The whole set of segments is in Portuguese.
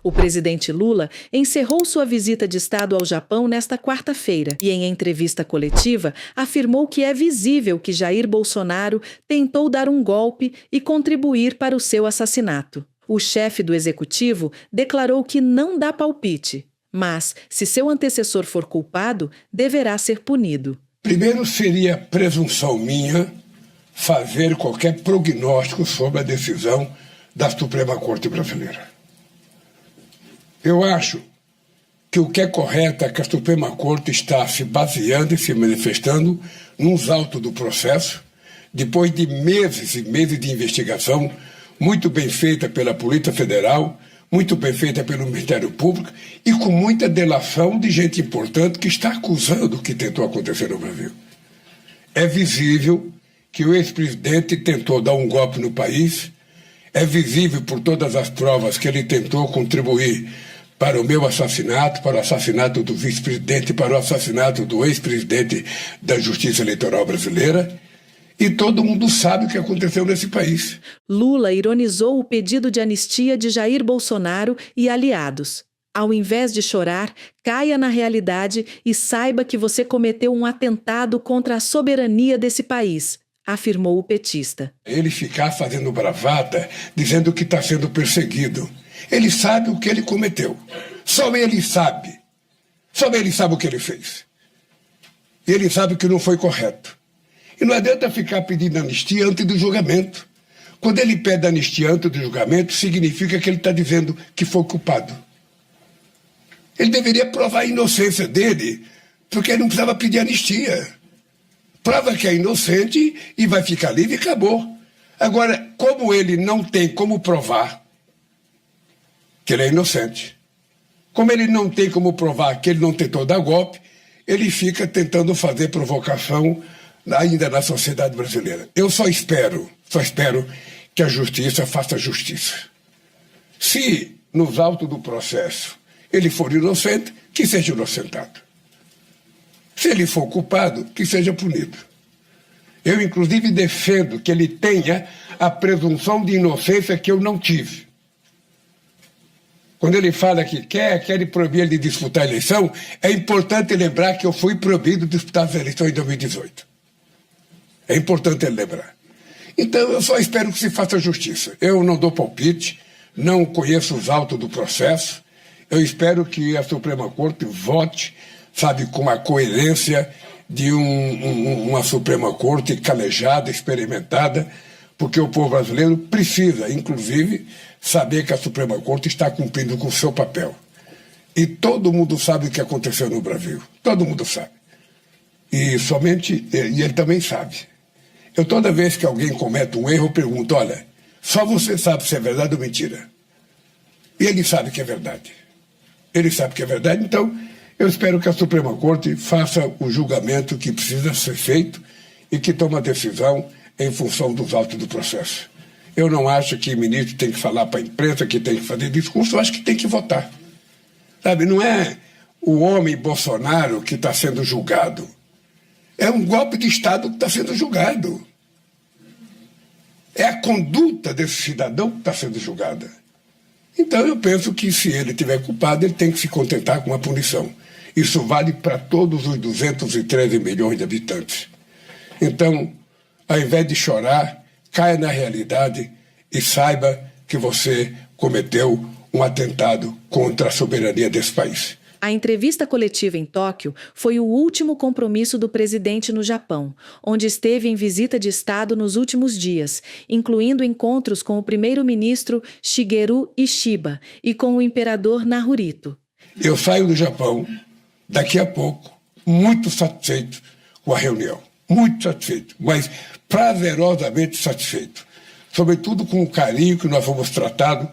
O presidente Lula encerrou sua visita de Estado ao Japão nesta quarta-feira e, em entrevista coletiva, afirmou que é visível que Jair Bolsonaro tentou dar um golpe e contribuir para o seu assassinato. O chefe do executivo declarou que não dá palpite, mas, se seu antecessor for culpado, deverá ser punido. Primeiro, seria presunção minha fazer qualquer prognóstico sobre a decisão da Suprema Corte Brasileira. Eu acho que o que é correto é que a Suprema Corte está se baseando e se manifestando nos autos do processo, depois de meses e meses de investigação, muito bem feita pela Polícia Federal, muito bem feita pelo Ministério Público e com muita delação de gente importante que está acusando o que tentou acontecer no Brasil. É visível que o ex-presidente tentou dar um golpe no país, é visível por todas as provas que ele tentou contribuir para o meu assassinato, para o assassinato do vice-presidente, para o assassinato do ex-presidente da Justiça Eleitoral Brasileira. E todo mundo sabe o que aconteceu nesse país. Lula ironizou o pedido de anistia de Jair Bolsonaro e aliados. Ao invés de chorar, caia na realidade e saiba que você cometeu um atentado contra a soberania desse país, afirmou o petista. Ele ficar fazendo bravata, dizendo que está sendo perseguido. Ele sabe o que ele cometeu. Só ele sabe. Só ele sabe o que ele fez. E ele sabe que não foi correto. E não adianta ficar pedindo anistia antes do julgamento. Quando ele pede anistia antes do julgamento, significa que ele está dizendo que foi culpado. Ele deveria provar a inocência dele, porque ele não precisava pedir anistia. Prova que é inocente e vai ficar livre e acabou. Agora, como ele não tem como provar que ele é inocente, como ele não tem como provar que ele não tentou dar golpe, ele fica tentando fazer provocação ainda na sociedade brasileira. Eu só espero que a justiça faça justiça. Se, nos autos do processo, ele for inocente, que seja inocentado. Se ele for culpado, que seja punido. Eu, inclusive, defendo que ele tenha a presunção de inocência que eu não tive. Quando ele fala que quer proibir ele de disputar a eleição, é importante lembrar que eu fui proibido de disputar as eleições em 2018. É importante ele lembrar. Então, eu só espero que se faça justiça. Eu não dou palpite, não conheço os autos do processo. Eu espero que a Suprema Corte vote, sabe, com a coerência de uma Suprema Corte calejada, experimentada, porque o povo brasileiro precisa, inclusive, saber que a Suprema Corte está cumprindo com o seu papel. E todo mundo sabe o que aconteceu no Brasil. Todo mundo sabe. E ele também sabe. Eu, toda vez que alguém comete um erro, eu pergunto, olha, só você sabe se é verdade ou mentira. E ele sabe que é verdade. Ele sabe que é verdade, então eu espero que a Suprema Corte faça o julgamento que precisa ser feito e que tome a decisão em função dos autos do processo. Eu não acho que o ministro tem que falar para a imprensa, que tem que fazer discurso, eu acho que tem que votar. Sabe, não é o homem Bolsonaro que está sendo julgado. É um golpe de Estado que está sendo julgado. É a conduta desse cidadão que está sendo julgada. Então eu penso que se ele tiver culpado, ele tem que se contentar com a punição. Isso vale para todos os 213 milhões de habitantes. Então, ao invés de chorar, caia na realidade e saiba que você cometeu um atentado contra a soberania desse país. A entrevista coletiva em Tóquio foi o último compromisso do presidente no Japão, onde esteve em visita de Estado nos últimos dias, incluindo encontros com o primeiro-ministro Shigeru Ishiba e com o imperador Naruhito. Eu saio do Japão, daqui a pouco, muito satisfeito com a reunião. Muito satisfeito, mas prazerosamente satisfeito. Sobretudo com o carinho que nós fomos tratados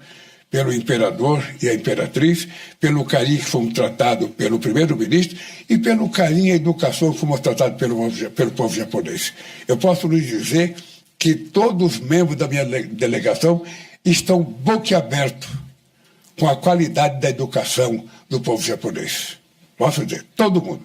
pelo imperador e a imperatriz, pelo carinho que fomos tratados pelo primeiro-ministro e pelo carinho e educação que fomos tratados pelo povo japonês. Eu posso lhes dizer que todos os membros da minha delegação estão boquiabertos com a qualidade da educação do povo japonês. Posso dizer, todo mundo.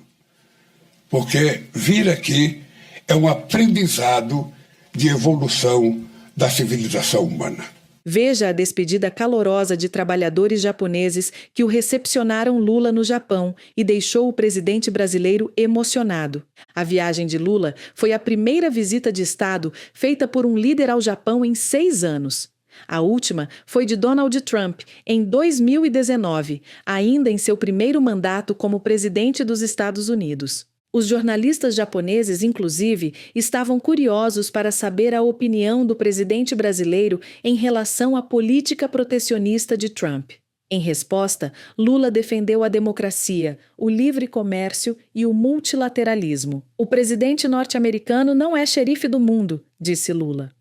Porque vir aqui é um aprendizado de evolução da civilização humana. Veja a despedida calorosa de trabalhadores japoneses que o recepcionaram Lula no Japão e deixou o presidente brasileiro emocionado. A viagem de Lula foi a primeira visita de Estado feita por um líder ao Japão em 6 anos. A última foi de Donald Trump, em 2019, ainda em seu primeiro mandato como presidente dos Estados Unidos. Os jornalistas japoneses, inclusive, estavam curiosos para saber a opinião do presidente brasileiro em relação à política protecionista de Trump. Em resposta, Lula defendeu a democracia, o livre comércio e o multilateralismo. O presidente norte-americano não é xerife do mundo, disse Lula.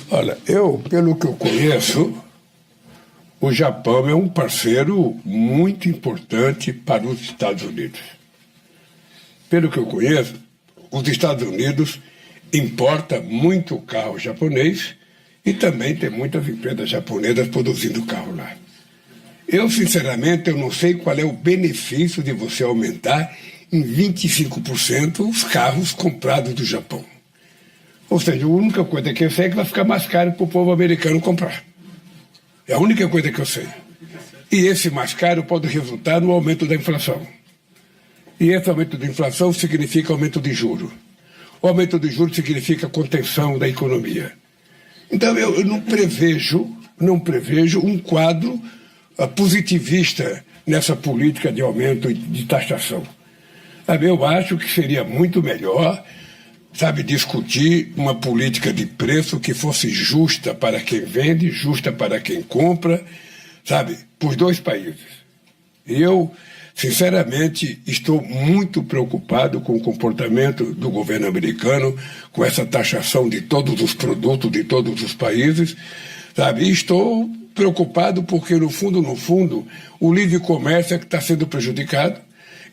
Olha, pelo que eu conheço, o Japão é um parceiro muito importante para os Estados Unidos. Pelo que eu conheço, os Estados Unidos importam muito carro japonês e também tem muitas empresas japonesas produzindo carro lá. Sinceramente, eu não sei qual é o benefício de você aumentar em 25% os carros comprados do Japão. Ou seja, a única coisa que eu sei é que vai ficar mais caro para o povo americano comprar. É a única coisa que eu sei. E esse mais caro pode resultar no aumento da inflação. E esse aumento da inflação significa aumento de juros. O aumento de juros significa contenção da economia. Então eu não prevejo um quadro positivista nessa política de aumento de taxação. Eu acho que seria muito melhor, discutir uma política de preço que fosse justa para quem vende, justa para quem compra, para os dois países. E eu, sinceramente, estou muito preocupado com o comportamento do governo americano, com essa taxação de todos os produtos de todos os países, E estou preocupado porque, no fundo, o livre comércio é que está sendo prejudicado.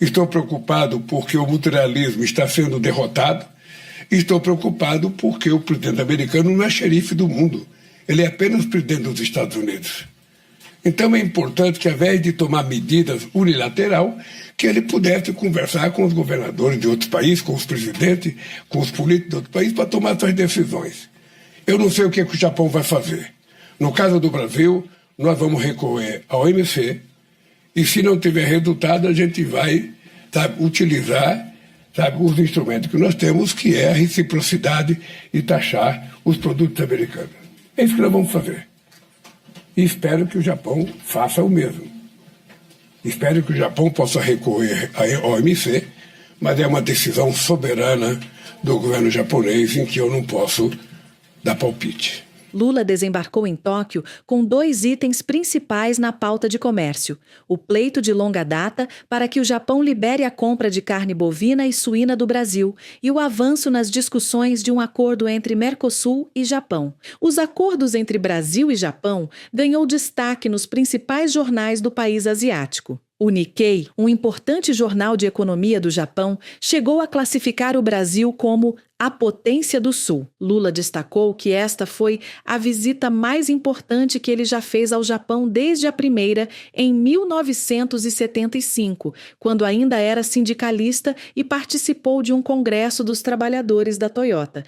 Estou preocupado porque o multilateralismo está sendo derrotado. Estou preocupado porque o presidente americano não é xerife do mundo. Ele é apenas presidente dos Estados Unidos. Então é importante que, ao invés de tomar medidas unilateral, que ele pudesse conversar com os governadores de outros países, com os presidentes, com os políticos de outros países, para tomar suas decisões. Eu não sei o que o Japão vai fazer. No caso do Brasil, nós vamos recorrer ao OMC e, se não tiver resultado, a gente vai utilizar os instrumentos que nós temos, que é a reciprocidade e taxar os produtos americanos. É isso que nós vamos fazer. E espero que o Japão faça o mesmo. Espero que o Japão possa recorrer ao OMC, mas é uma decisão soberana do governo japonês em que eu não posso dar palpite. Lula desembarcou em Tóquio com 2 itens principais na pauta de comércio: o pleito de longa data para que o Japão libere a compra de carne bovina e suína do Brasil e o avanço nas discussões de um acordo entre Mercosul e Japão. Os acordos entre Brasil e Japão ganhou destaque nos principais jornais do país asiático. O Nikkei, um importante jornal de economia do Japão, chegou a classificar o Brasil como a potência do Sul. Lula destacou que esta foi a visita mais importante que ele já fez ao Japão desde a primeira, em 1975, quando ainda era sindicalista e participou de um congresso dos trabalhadores da Toyota.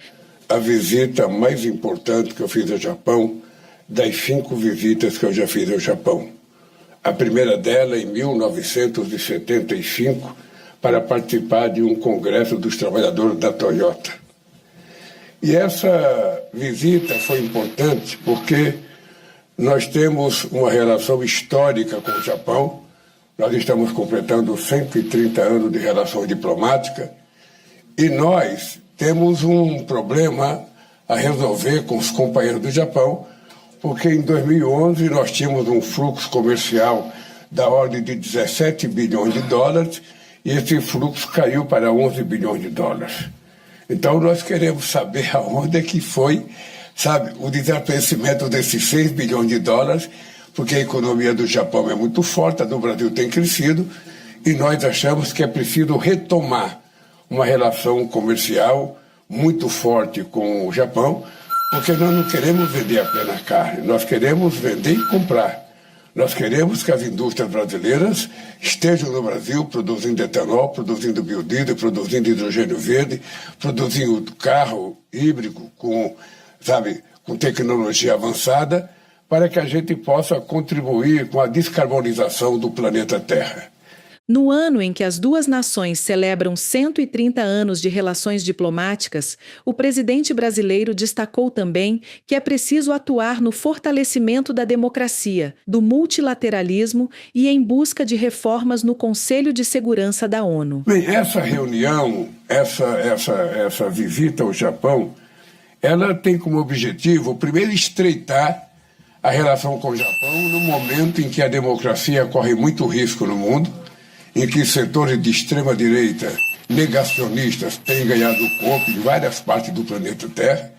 A visita mais importante que eu fiz ao Japão, das 5 visitas que eu já fiz ao Japão. A primeira dela em 1975, para participar de um congresso dos trabalhadores da Toyota. E essa visita foi importante porque nós temos uma relação histórica com o Japão. Nós estamos completando 130 anos de relação diplomática e nós temos um problema a resolver com os companheiros do Japão, porque em 2011 nós tínhamos um fluxo comercial da ordem de 17 bilhões de dólares e esse fluxo caiu para 11 bilhões de dólares. Então nós queremos saber aonde é que foi, o desaparecimento desses 6 bilhões de dólares, porque a economia do Japão é muito forte, a do Brasil tem crescido e nós achamos que é preciso retomar uma relação comercial muito forte com o Japão, porque nós não queremos vender apenas carne, nós queremos vender e comprar. Nós queremos que as indústrias brasileiras estejam no Brasil produzindo etanol, produzindo biodiesel, produzindo hidrogênio verde, produzindo carro híbrido com tecnologia avançada, para que a gente possa contribuir com a descarbonização do planeta Terra. No ano em que as duas nações celebram 130 anos de relações diplomáticas, o presidente brasileiro destacou também que é preciso atuar no fortalecimento da democracia, do multilateralismo e em busca de reformas no Conselho de Segurança da ONU. Bem, essa reunião, essa visita ao Japão, ela tem como objetivo, primeiro, estreitar a relação com o Japão no momento em que a democracia corre muito risco no mundo, em que setores de extrema-direita negacionistas têm ganhado corpo em várias partes do planeta Terra.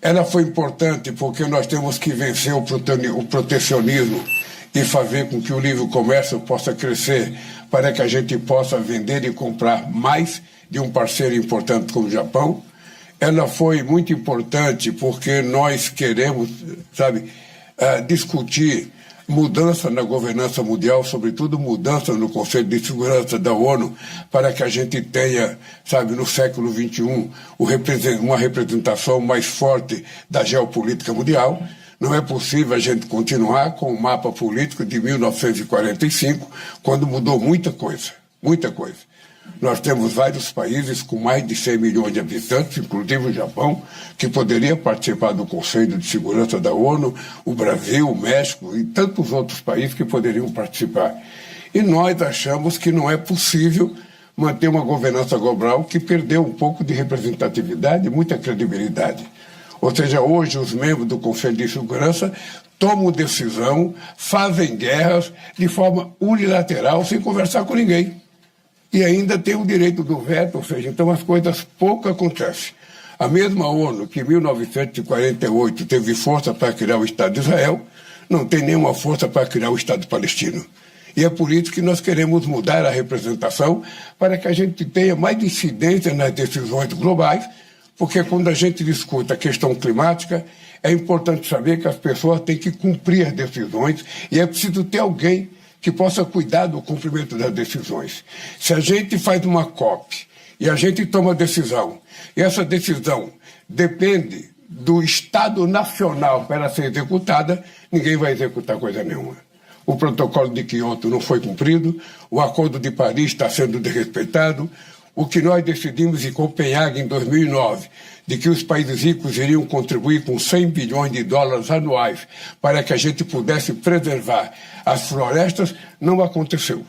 Ela foi importante porque nós temos que vencer o protecionismo e fazer com que o livre comércio possa crescer para que a gente possa vender e comprar mais de um parceiro importante como o Japão. Ela foi muito importante porque nós queremos, discutir mudança na governança mundial, sobretudo mudança no Conselho de Segurança da ONU, para que a gente tenha, no século XXI, uma representação mais forte da geopolítica mundial. Não é possível a gente continuar com o mapa político de 1945, quando mudou muita coisa, muita coisa. Nós temos vários países com mais de 100 milhões de habitantes, inclusive o Japão, que poderia participar do Conselho de Segurança da ONU, o Brasil, o México e tantos outros países que poderiam participar. E nós achamos que não é possível manter uma governança global que perdeu um pouco de representatividade e muita credibilidade. Ou seja, hoje os membros do Conselho de Segurança tomam decisão, fazem guerras de forma unilateral, sem conversar com ninguém. E ainda tem o direito do veto, ou seja, então as coisas pouco acontecem. A mesma ONU que em 1948 teve força para criar o Estado de Israel, não tem nenhuma força para criar o Estado palestino. E é por isso que nós queremos mudar a representação para que a gente tenha mais incidência nas decisões globais, porque quando a gente discute a questão climática, é importante saber que as pessoas têm que cumprir as decisões e é preciso ter alguém que possa cuidar do cumprimento das decisões. Se a gente faz uma COP e a gente toma decisão, e essa decisão depende do Estado Nacional para ela ser executada, ninguém vai executar coisa nenhuma. O protocolo de Kyoto não foi cumprido, o Acordo de Paris está sendo desrespeitado, o que nós decidimos em Copenhague em 2009, de que os países ricos iriam contribuir com 100 bilhões de dólares anuais para que a gente pudesse preservar as florestas, não aconteceu.